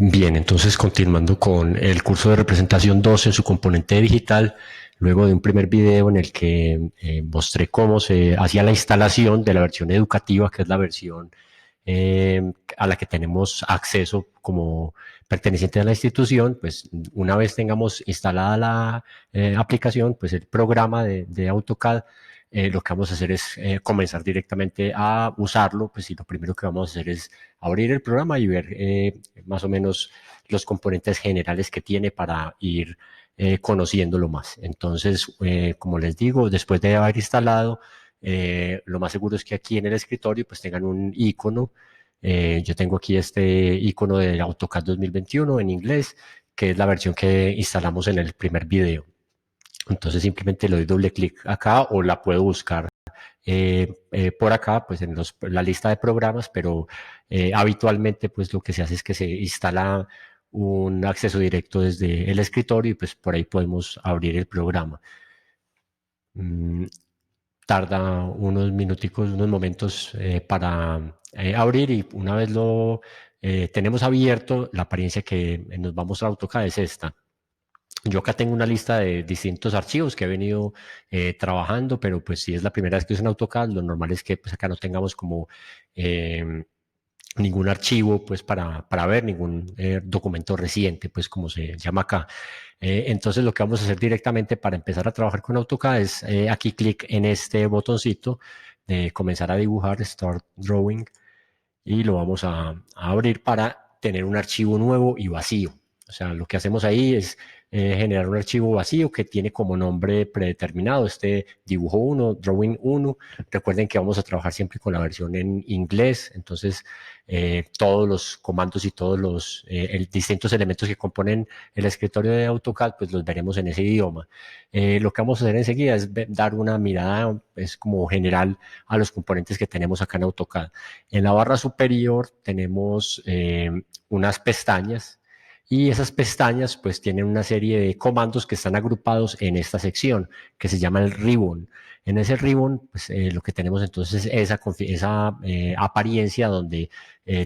Bien, entonces continuando con el curso de representación 2 en su componente digital, luego de un primer video en el que mostré cómo se hacía la instalación de la versión educativa, que es la versión a la que tenemos acceso como perteneciente a la institución, pues una vez tengamos instalada la aplicación, pues el programa de AutoCAD, lo que vamos a hacer es comenzar directamente a usarlo, pues y lo primero que vamos a hacer es abrir el programa y ver más o menos los componentes generales que tiene para ir conociéndolo más. Entonces, como les digo, después de haber instalado, lo más seguro es que aquí en el escritorio pues tengan un icono. Yo tengo aquí este icono de AutoCAD 2021 en inglés, que es la versión que instalamos en el primer video. Entonces simplemente le doy doble clic acá o la puedo buscar por acá, pues en la lista de programas, pero habitualmente pues lo que se hace es que se instala un acceso directo desde el escritorio y pues por ahí podemos abrir el programa. Tarda unos minuticos, unos momentos para abrir y una vez lo tenemos abierto, la apariencia que nos va a mostrar AutoCAD es esta. Yo acá tengo una lista de distintos archivos que he venido trabajando, pero pues si es la primera vez que uso un AutoCAD, lo normal es que pues acá no tengamos como ningún archivo pues para ver, ningún documento reciente, pues como se llama acá. Entonces lo que vamos a hacer directamente para empezar a trabajar con AutoCAD es aquí clic en este botoncito de comenzar a dibujar, Start Drawing, y lo vamos a abrir para tener un archivo nuevo y vacío. O sea, lo que hacemos ahí es generar un archivo vacío que tiene como nombre predeterminado este dibujo 1, drawing 1. Recuerden que vamos a trabajar siempre con la versión en inglés, entonces todos los comandos y todos los distintos elementos que componen el escritorio de AutoCAD, pues los veremos en ese idioma. Lo que vamos a hacer enseguida es dar una mirada, es como general, a los componentes que tenemos acá en AutoCAD. En la barra superior tenemos unas pestañas y esas pestañas pues tienen una serie de comandos que están agrupados en esta sección que se llama el ribbon. En ese ribbon pues lo que tenemos entonces es esa apariencia donde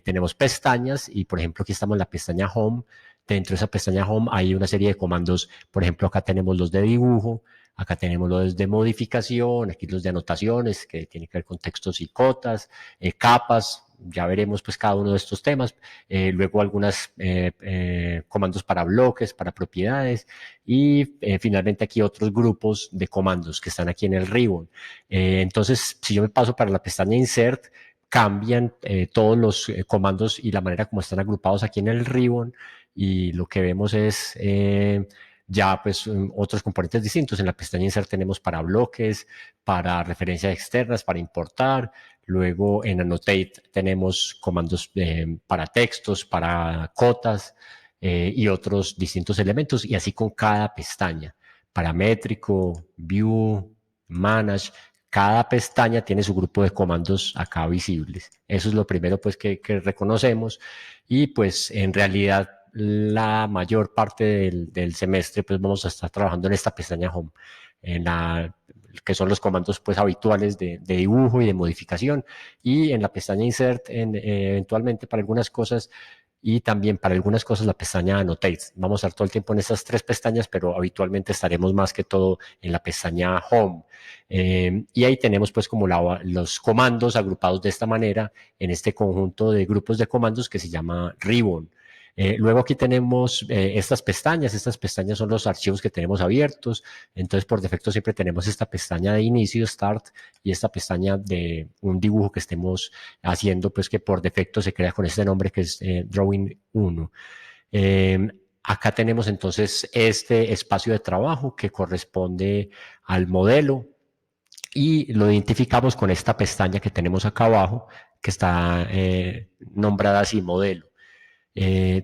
tenemos pestañas y por ejemplo aquí estamos en la pestaña Home. Dentro de esa pestaña Home hay una serie de comandos, por ejemplo acá tenemos los de dibujo, acá tenemos los de modificación, aquí los de anotaciones que tienen que ver con textos y cotas, capas, ya veremos pues cada uno de estos temas, luego algunos comandos para bloques, para propiedades y finalmente aquí otros grupos de comandos que están aquí en el ribbon. Entonces, si yo me paso para la pestaña Insert, cambian todos los comandos y la manera como están agrupados aquí en el ribbon y lo que vemos es ya pues otros componentes distintos. En la pestaña Insert tenemos para bloques, para referencias externas, para importar. Luego en Annotate tenemos comandos para textos, para cotas y otros distintos elementos y así con cada pestaña. Paramétrico, View, Manage. Cada pestaña tiene su grupo de comandos acá visibles. Eso es lo primero pues que reconocemos y pues en realidad la mayor parte del semestre pues vamos a estar trabajando en esta pestaña Home, en la que son los comandos pues habituales de dibujo y de modificación y en la pestaña Insert eventualmente para algunas cosas y también para algunas cosas la pestaña Annotate. Vamos a estar todo el tiempo en estas tres pestañas, pero habitualmente estaremos más que todo en la pestaña Home. Y ahí tenemos pues como los comandos agrupados de esta manera en este conjunto de grupos de comandos que se llama Ribbon. Luego aquí tenemos estas pestañas son los archivos que tenemos abiertos, entonces por defecto siempre tenemos esta pestaña de inicio, Start, y esta pestaña de un dibujo que estemos haciendo, pues que por defecto se crea con este nombre que es Drawing 1. Acá tenemos entonces este espacio de trabajo que corresponde al modelo y lo identificamos con esta pestaña que tenemos acá abajo, que está nombrada así, modelo.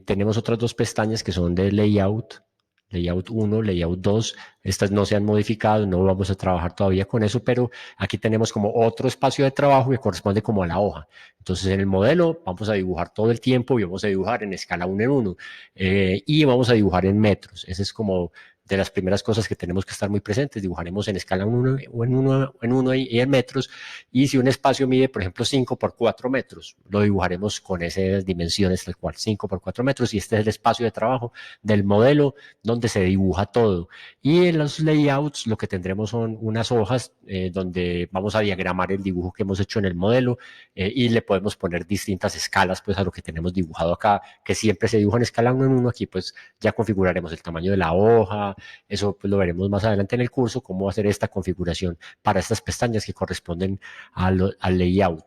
Tenemos otras dos pestañas que son de layout, layout 1, layout 2. Estas no se han modificado, no vamos a trabajar todavía con eso, pero aquí tenemos como otro espacio de trabajo que corresponde como a la hoja. Entonces en el modelo vamos a dibujar todo el tiempo y vamos a dibujar en escala 1 en 1 y vamos a dibujar en metros. Ese es como de las primeras cosas que tenemos que estar muy presentes. Dibujaremos en escala 1 y en metros, y si un espacio mide, por ejemplo, 5 por 4 metros, lo dibujaremos con esas dimensiones tal cual, 5 por 4 metros, y este es el espacio de trabajo del modelo donde se dibuja todo. Y en los layouts lo que tendremos son unas hojas donde vamos a diagramar el dibujo que hemos hecho en el modelo, y le podemos poner distintas escalas pues a lo que tenemos dibujado acá, que siempre se dibuja en escala 1 en 1. Aquí pues ya configuraremos el tamaño de la hoja, eso pues lo veremos más adelante en el curso, cómo hacer esta configuración para estas pestañas que corresponden al layout.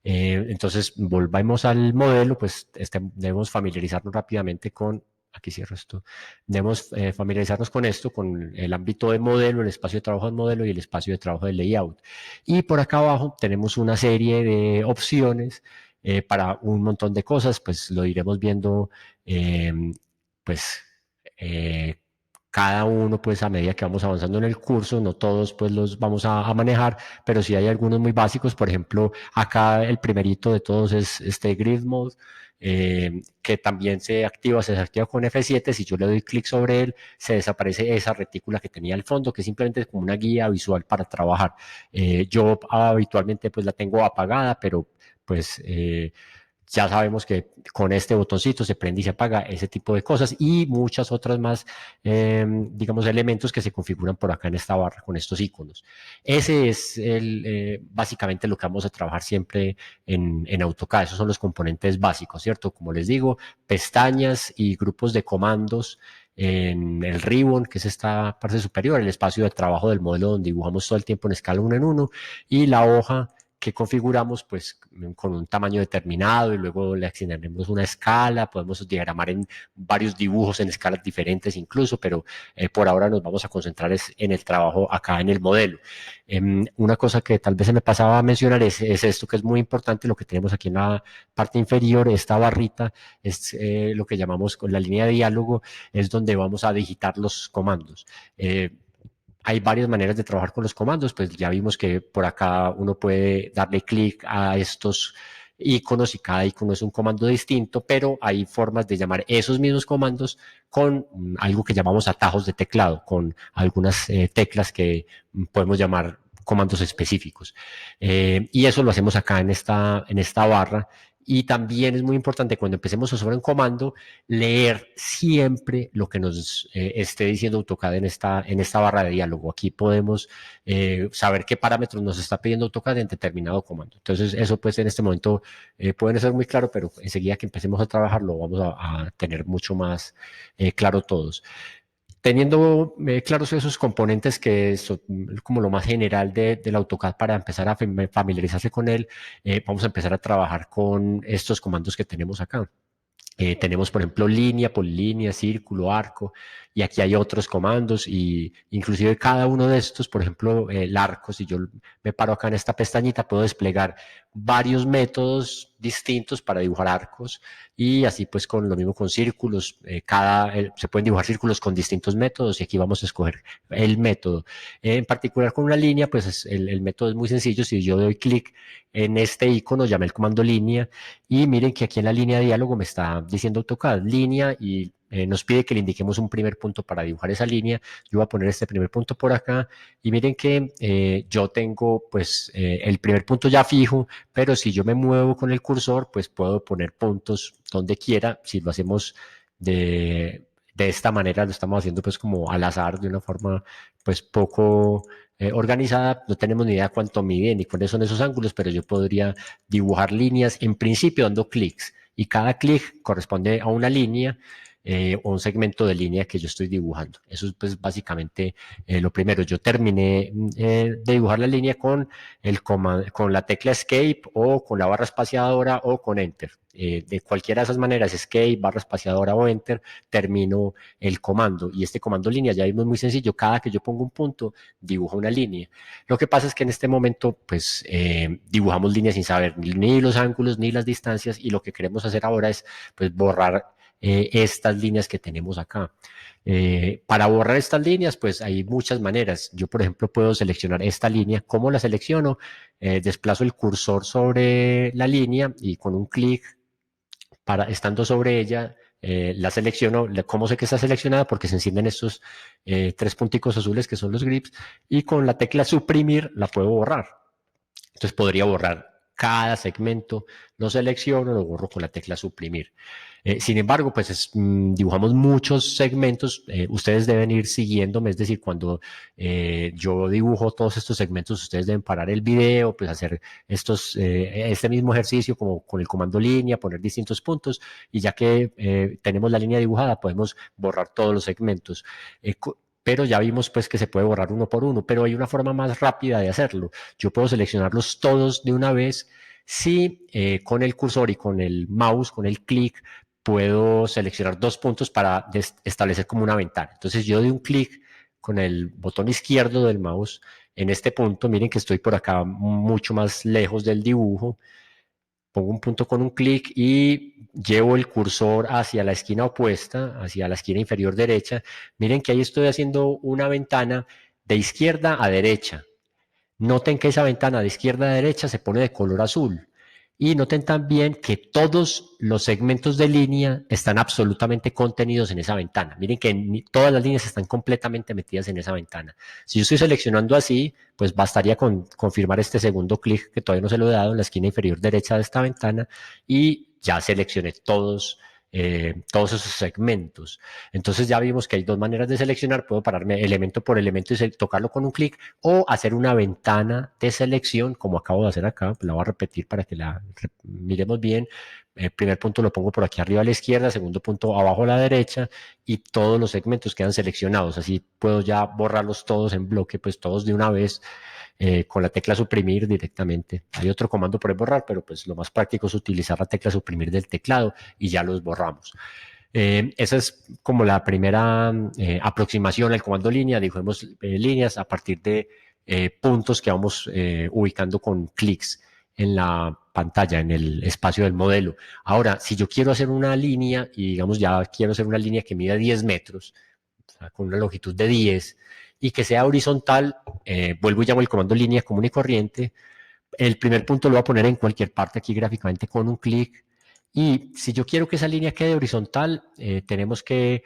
Entonces, volvamos al modelo, pues debemos familiarizarnos rápidamente con, aquí cierro esto, debemos familiarizarnos con esto, con el ámbito de modelo, el espacio de trabajo del modelo y el espacio de trabajo del layout. Y por acá abajo tenemos una serie de opciones para un montón de cosas, pues lo iremos viendo, eh, pues eh, cada uno pues a medida que vamos avanzando en el curso, no todos pues los vamos a manejar, pero sí hay algunos muy básicos. Por ejemplo, acá el primerito de todos es este Grid Mode, que también se desactiva con F7. Si yo le doy clic sobre él, se desaparece esa retícula que tenía al fondo, que simplemente es como una guía visual para trabajar. Yo habitualmente pues la tengo apagada, pero pues ya sabemos que con este botoncito se prende y se apaga, ese tipo de cosas, y muchas otras más, digamos, elementos que se configuran por acá en esta barra con estos iconos. Ese es básicamente lo que vamos a trabajar siempre en AutoCAD. Esos son los componentes básicos, ¿cierto? Como les digo, pestañas y grupos de comandos en el ribbon, que es esta parte superior, el espacio de trabajo del modelo donde dibujamos todo el tiempo en escala 1 en 1, y la hoja que configuramos pues con un tamaño determinado, y luego le asignaremos una escala. Podemos diagramar en varios dibujos en escalas diferentes incluso, pero por ahora nos vamos a concentrar en el trabajo acá en el modelo. Una cosa que tal vez se me pasaba a mencionar es esto, que es muy importante, lo que tenemos aquí en la parte inferior, esta barrita, es lo que llamamos con la línea de diálogo, es donde vamos a digitar los comandos. Hay varias maneras de trabajar con los comandos, pues ya vimos que por acá uno puede darle clic a estos iconos y cada icono es un comando distinto, pero hay formas de llamar esos mismos comandos con algo que llamamos atajos de teclado, con algunas teclas que podemos llamar comandos específicos. Y eso lo hacemos acá en esta barra. Y también es muy importante cuando empecemos a usar un comando, leer siempre lo que nos esté diciendo AutoCAD en esta barra de diálogo. Aquí podemos saber qué parámetros nos está pidiendo AutoCAD en determinado comando. Entonces, eso pues en este momento puede ser muy claro, pero enseguida que empecemos a trabajar lo vamos a tener mucho más claro todos. Teniendo claros esos componentes que son como lo más general del AutoCAD para empezar a familiarizarse con él, vamos a empezar a trabajar con estos comandos que tenemos acá. Tenemos, por ejemplo, línea, polilínea, círculo, arco, y aquí hay otros comandos, y inclusive cada uno de estos, por ejemplo, el arco, si yo me paro acá en esta pestañita, puedo desplegar varios métodos distintos para dibujar arcos, y así pues con lo mismo con círculos, se pueden dibujar círculos con distintos métodos, y aquí vamos a escoger el método. En particular con una línea, pues el método es muy sencillo. Si yo doy clic en este icono, llame el comando línea, y miren que aquí en la línea de diálogo me está diciendo AutoCAD línea, y nos pide que le indiquemos un primer punto para dibujar esa línea. Yo voy a poner este primer punto por acá, y miren que yo tengo pues el primer punto ya fijo, pero si yo me muevo con el cursor, pues puedo poner puntos donde quiera. Si lo hacemos de esta manera, lo estamos haciendo pues como al azar, de una forma pues poco organizada. No tenemos ni idea cuánto mide ni cuáles son esos ángulos, pero yo podría dibujar líneas en principio dando clics, y cada clic corresponde a una línea o un segmento de línea que yo estoy dibujando. Eso es pues básicamente lo primero. Yo terminé de dibujar la línea con la tecla Escape, o con la barra espaciadora, o con Enter. De cualquiera de esas maneras, Escape, barra espaciadora o Enter, termino el comando. Y este comando línea ya vimos muy sencillo. Cada que yo pongo un punto, dibujo una línea. Lo que pasa es que en este momento pues dibujamos líneas sin saber ni los ángulos ni las distancias, y lo que queremos hacer ahora es pues borrar estas líneas que tenemos acá. Para borrar estas líneas pues hay muchas maneras. Yo por ejemplo puedo seleccionar esta línea. ¿Cómo la selecciono? Desplazo el cursor sobre la línea, y con un clic, estando sobre ella, la selecciono. ¿Cómo sé que está seleccionada? Porque se encienden estos tres punticos azules que son los grips, y con la tecla suprimir la puedo borrar. Entonces podría borrar cada segmento, lo selecciono, lo borro con la tecla suprimir. Sin embargo, pues dibujamos muchos segmentos. Ustedes deben ir siguiéndome, es decir, cuando yo dibujo todos estos segmentos, ustedes deben parar el video, pues hacer este mismo ejercicio como con el comando línea, poner distintos puntos, y ya que tenemos la línea dibujada, podemos borrar todos los segmentos. Pero ya vimos pues que se puede borrar uno por uno, pero hay una forma más rápida de hacerlo. Yo puedo seleccionarlos todos de una vez si con el cursor y con el mouse, con el clic, puedo seleccionar dos puntos para establecer como una ventana. Entonces yo doy un clic con el botón izquierdo del mouse en este punto. Miren que estoy por acá mucho más lejos del dibujo. Pongo un punto con un clic y llevo el cursor hacia la esquina opuesta, hacia la esquina inferior derecha. Miren que ahí estoy haciendo una ventana de izquierda a derecha. Noten que esa ventana de izquierda a derecha se pone de color azul. Y noten también que todos los segmentos de línea están absolutamente contenidos en esa ventana. Miren que todas las líneas están completamente metidas en esa ventana. Si yo estoy seleccionando así, pues bastaría con confirmar este segundo clic, que todavía no se lo he dado, en la esquina inferior derecha de esta ventana, y ya seleccioné todos esos segmentos. Entonces ya vimos que hay dos maneras de seleccionar. Puedo pararme elemento por elemento y tocarlo con un clic, o hacer una ventana de selección como acabo de hacer acá. La voy a repetir para que la miremos bien. El primer punto lo pongo por aquí arriba a la izquierda, segundo punto abajo a la derecha, y todos los segmentos quedan seleccionados. Así puedo ya borrarlos todos en bloque, pues todos de una vez, con la tecla suprimir directamente. Hay otro comando por borrar, pero pues lo más práctico es utilizar la tecla suprimir del teclado y ya los borramos. Esa es como la primera aproximación al comando línea. Dibujemos líneas a partir de puntos que vamos ubicando con clics en la pantalla, en el espacio del modelo. Ahora, si yo quiero hacer una línea, y digamos ya quiero hacer una línea que mida 10 metros, o sea, con una longitud de 10, y que sea horizontal, vuelvo y llamo el comando línea común y corriente. El primer punto lo voy a poner en cualquier parte aquí gráficamente con un clic. Y si yo quiero que esa línea quede horizontal, tenemos que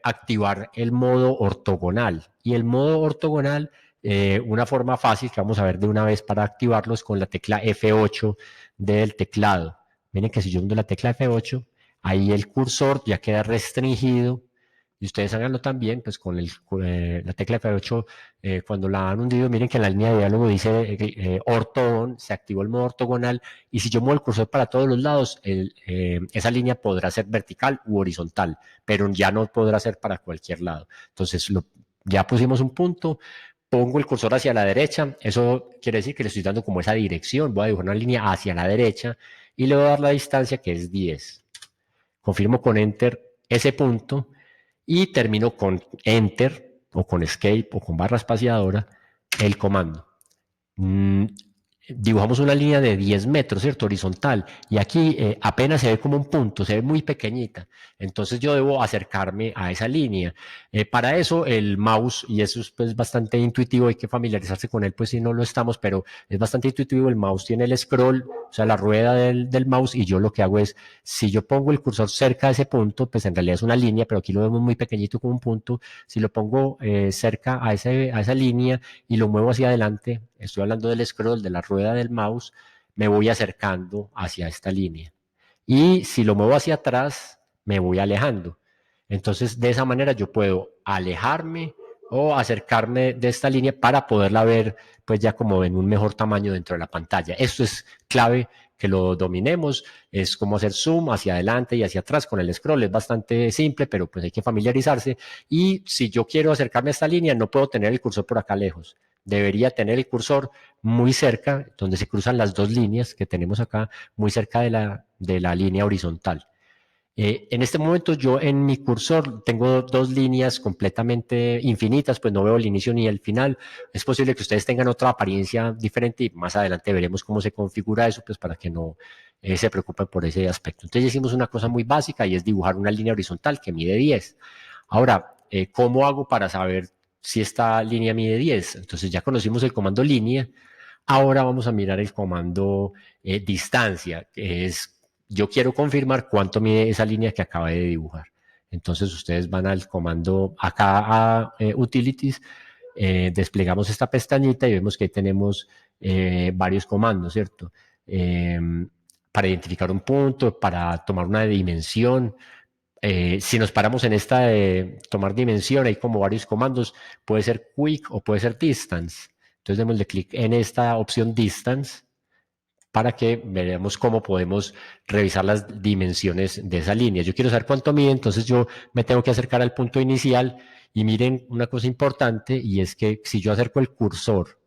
activar el modo ortogonal. Y el modo ortogonal, una forma fácil que vamos a ver de una vez para activarlo, es con la tecla F8 del teclado. Miren que si yo hundo la tecla F8, ahí el cursor ya queda restringido. Y ustedes háganlo también, pues con la tecla F8, cuando la han hundido, miren que en la línea de diálogo dice ortogon, se activó el modo ortogonal, y si yo muevo el cursor para todos los lados, esa línea podrá ser vertical u horizontal, pero ya no podrá ser para cualquier lado. Entonces, ya pusimos un punto, pongo el cursor hacia la derecha, eso quiere decir que le estoy dando como esa dirección. Voy a dibujar una línea hacia la derecha y le voy a dar la distancia, que es 10. Confirmo con Enter ese punto y termino con Enter o con Escape o con barra espaciadora el comando. Dibujamos una línea de 10 metros, ¿cierto? Horizontal. Y aquí apenas se ve como un punto, se ve muy pequeñita. Entonces yo debo acercarme a esa línea. Para eso el mouse, y eso es pues bastante intuitivo, hay que familiarizarse con él, pues si no lo estamos, pero es bastante intuitivo. El mouse tiene el scroll, o sea, la rueda del mouse, y yo lo que hago es, si yo pongo el cursor cerca de ese punto, pues en realidad es una línea, pero aquí lo vemos muy pequeñito como un punto. Si lo pongo cerca a esa línea y lo muevo hacia adelante, estoy hablando del scroll, de la rueda del mouse, me voy acercando hacia esta línea. Y si lo muevo hacia atrás, me voy alejando. Entonces, de esa manera yo puedo alejarme o acercarme de esta línea para poderla ver, pues ya como en un mejor tamaño dentro de la pantalla. Esto es clave que lo dominemos. Es como hacer zoom hacia adelante y hacia atrás con el scroll. Es bastante simple, pero pues hay que familiarizarse. Y si yo quiero acercarme a esta línea, no puedo tener el cursor por acá lejos. Debería tener el cursor muy cerca, donde se cruzan las dos líneas que tenemos acá, muy cerca de la línea horizontal. En este momento yo en mi cursor tengo dos líneas completamente infinitas, pues no veo el inicio ni el final. Es posible que ustedes tengan otra apariencia diferente, y más adelante veremos cómo se configura eso, pues para que no se preocupen por ese aspecto. Entonces hicimos una cosa muy básica, y es dibujar una línea horizontal que mide 10. Ahora, ¿cómo hago para saber si esta línea mide 10? Entonces ya conocimos el comando línea. Ahora vamos a mirar el comando distancia, que es yo quiero confirmar cuánto mide esa línea que acabé de dibujar. Entonces ustedes van al comando acá a Utilities, desplegamos esta pestañita y vemos que ahí tenemos varios comandos, ¿cierto? Para identificar un punto, para tomar una dimensión. Si nos paramos en esta de tomar dimensión, hay como varios comandos, puede ser quick o puede ser distance. Entonces démosle clic en esta opción distance para que veamos cómo podemos revisar las dimensiones de esa línea. Yo quiero saber cuánto mide, entonces yo me tengo que acercar al punto inicial y miren una cosa importante, y es que si yo acerco el cursor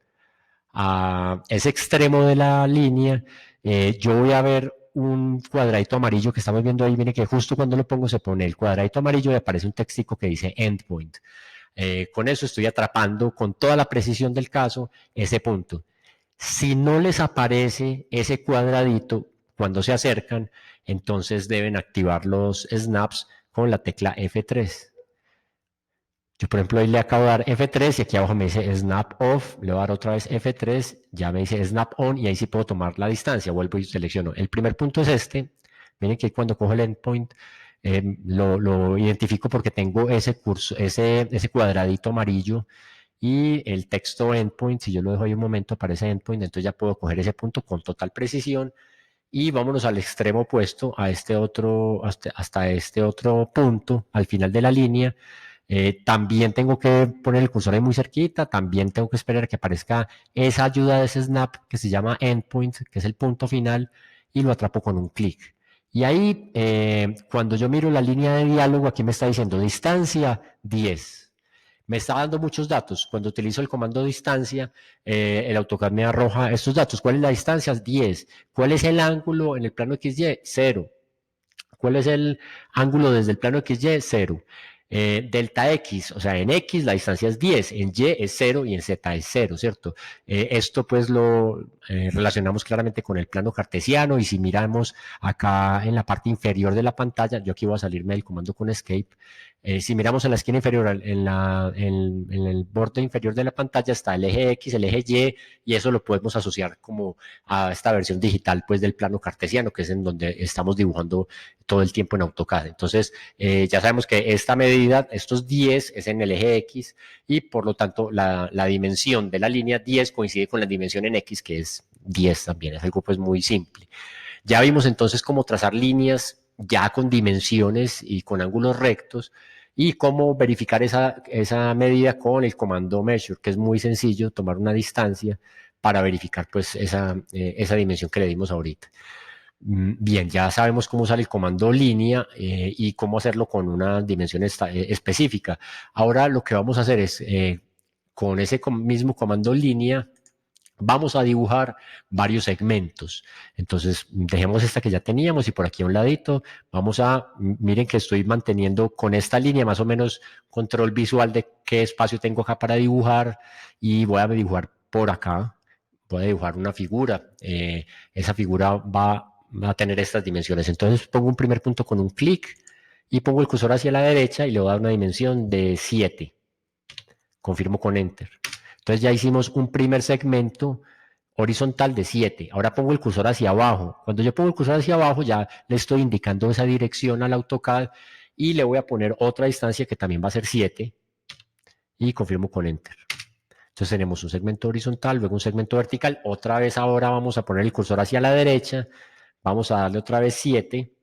a ese extremo de la línea, yo voy a ver un cuadradito amarillo que estamos viendo ahí. Miren que justo cuando lo pongo se pone el cuadradito amarillo y aparece un textico que dice endpoint. Con eso estoy atrapando con toda la precisión del caso ese punto. Si no les aparece ese cuadradito cuando se acercan, entonces deben activar los snaps con la tecla F3. Yo, por ejemplo, ahí le acabo de dar F3 y aquí abajo me dice Snap Off, le voy a dar otra vez F3, ya me dice Snap On y ahí sí puedo tomar la distancia, vuelvo y selecciono. El primer punto es este, miren que cuando cojo el endpoint lo identifico porque tengo ese cuadradito amarillo y el texto endpoint, si yo lo dejo ahí un momento aparece endpoint, entonces ya puedo coger ese punto con total precisión. Y vámonos al extremo opuesto, a este otro, hasta este otro punto, al final de la línea. También tengo que poner el cursor ahí muy cerquita, también tengo que esperar que aparezca esa ayuda de ese snap que se llama endpoint, que es el punto final, y lo atrapo con un clic. Y ahí, cuando yo miro la línea de diálogo, aquí me está diciendo distancia 10. Me está dando muchos datos. Cuando utilizo el comando distancia, el AutoCAD me arroja estos datos. ¿Cuál es la distancia? 10. ¿Cuál es el ángulo en el plano XY? 0. ¿Cuál es el ángulo desde el plano XY? 0. Delta X, o sea, en X la distancia es 10, en Y es 0 y en Z es 0, ¿cierto? Esto pues lo relacionamos claramente con el plano cartesiano, y si miramos acá en la parte inferior de la pantalla, yo aquí voy a salirme del comando con Escape. Si miramos en la esquina inferior, en el borde inferior de la pantalla está el eje X, el eje Y eso lo podemos asociar como a esta versión digital pues del plano cartesiano, que es en donde estamos dibujando todo el tiempo en AutoCAD. Entonces, ya sabemos que esta medida, estos 10, es en el eje X, y por lo tanto la dimensión de la línea 10 coincide con la dimensión en X, que es 10 también. Es algo pues muy simple. Ya vimos entonces cómo trazar líneas ya con dimensiones y con ángulos rectos, y cómo verificar esa medida con el comando measure, que es muy sencillo, tomar una distancia para verificar pues esa dimensión que le dimos ahorita. Bien, ya sabemos cómo usar el comando línea y cómo hacerlo con una dimensión específica. Ahora lo que vamos a hacer es, con ese mismo comando línea, vamos a dibujar varios segmentos. Entonces, dejemos esta que ya teníamos y por aquí a un ladito vamos a, miren que estoy manteniendo con esta línea más o menos control visual de qué espacio tengo acá para dibujar, y voy a dibujar por acá, voy a dibujar una figura. Esa figura va a tener estas dimensiones. Entonces pongo un primer punto con un clic y pongo el cursor hacia la derecha y le voy a dar una dimensión de 7. Confirmo con Enter. Entonces ya hicimos un primer segmento horizontal de 7. Ahora pongo el cursor hacia abajo. Cuando yo pongo el cursor hacia abajo ya le estoy indicando esa dirección al AutoCAD y le voy a poner otra distancia que también va a ser 7 y confirmo con Enter. Entonces tenemos un segmento horizontal, luego un segmento vertical. Otra vez ahora vamos a poner el cursor hacia la derecha. Vamos a darle otra vez 7.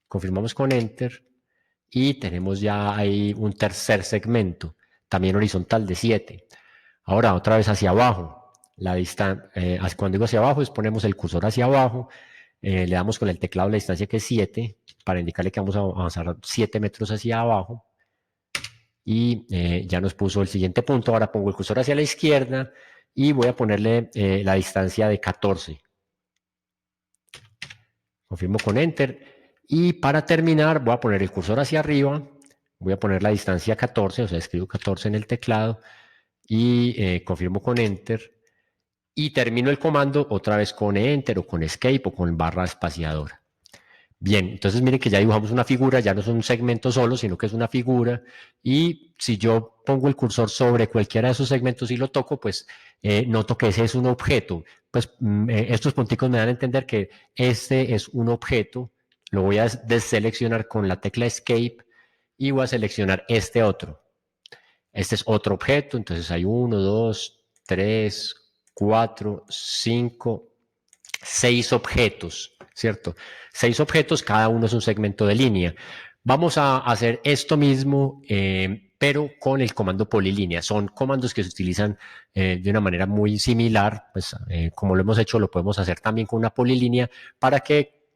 Confirmamos con Enter. Y tenemos ya ahí un tercer segmento, también horizontal de 7. Ahora otra vez hacia abajo. Cuando digo hacia abajo, ponemos el cursor hacia abajo. Le damos con el teclado la distancia que es 7 para indicarle que vamos a avanzar 7 metros hacia abajo. Y ya nos puso el siguiente punto. Ahora pongo el cursor hacia la izquierda y voy a ponerle la distancia de 14. Confirmo con Enter. Y para terminar voy a poner el cursor hacia arriba. Voy a poner la distancia 14, o sea, escribo 14 en el teclado y confirmo con Enter. Y termino el comando otra vez con Enter o con Escape o con barra espaciadora. Bien, entonces miren que ya dibujamos una figura, ya no es un segmento solo, sino que es una figura. Y si yo pongo el cursor sobre cualquiera de esos segmentos y lo toco, pues noto que ese es un objeto. Pues estos punticos me dan a entender que este es un objeto. Lo voy a deseleccionar con la tecla Escape y voy a seleccionar este otro. Este es otro objeto, entonces hay 1, 2, 3, 4, 5, 6 objetos, ¿cierto? 6 objetos, cada uno es un segmento de línea. Vamos a hacer esto mismo, pero con el comando polilínea. Son comandos que se utilizan de una manera muy similar, pues como lo hemos hecho, lo podemos hacer también con una polilínea para que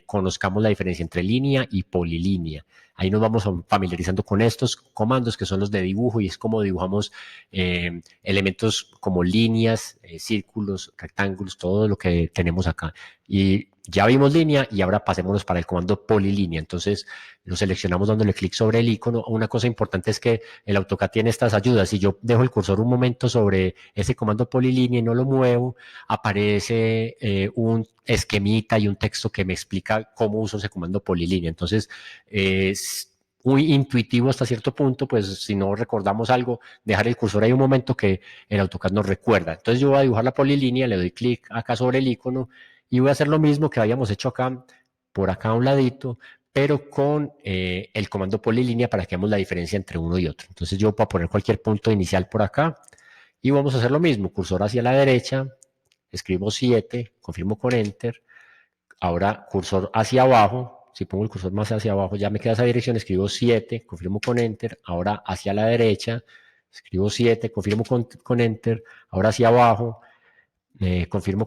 conozcamos la diferencia entre línea y polilínea. Ahí nos vamos familiarizando con estos comandos que son los de dibujo y es como dibujamos elementos como líneas, círculos, rectángulos, todo lo que tenemos acá. Y ya vimos línea y ahora pasémonos para el comando polilínea. Entonces lo seleccionamos dándole clic sobre el icono. Una cosa importante es que el AutoCAD tiene estas ayudas. Si yo dejo el cursor un momento sobre ese comando polilínea y no lo muevo, aparece un esquemita y un texto que me explica cómo uso ese comando polilínea. Entonces, es muy intuitivo hasta cierto punto, pues si no recordamos algo, dejar el cursor ahí un momento que el AutoCAD nos recuerda. Entonces yo voy a dibujar la polilínea, le doy clic acá sobre el icono y voy a hacer lo mismo que habíamos hecho acá, por acá a un ladito, pero con el comando polilínea para que veamos la diferencia entre uno y otro. Entonces yo voy a poner cualquier punto inicial por acá y vamos a hacer lo mismo, cursor hacia la derecha, escribo 7, confirmo con Enter, ahora cursor hacia abajo, si pongo el cursor más hacia abajo ya me queda esa dirección, escribo 7, confirmo con Enter, ahora hacia la derecha, escribo 7, confirmo con Enter, ahora hacia abajo, confirmo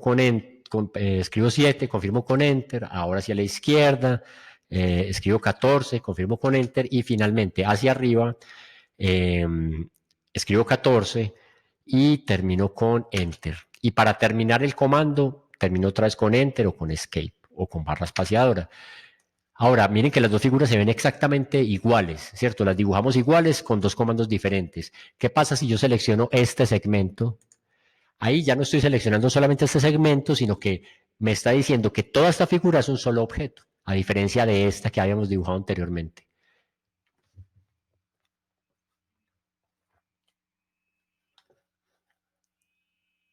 escribo 7, confirmo con Enter, ahora hacia la izquierda, escribo 14, confirmo con Enter y finalmente hacia arriba, eh, escribo 14 y termino con Enter. Y para terminar el comando, termino otra vez con Enter o con Escape o con barra espaciadora. Ahora, miren que las dos figuras se ven exactamente iguales, ¿cierto? Las dibujamos iguales con dos comandos diferentes. ¿Qué pasa si yo selecciono este segmento? Ahí ya no estoy seleccionando solamente este segmento, sino que me está diciendo que toda esta figura es un solo objeto, a diferencia de esta que habíamos dibujado anteriormente.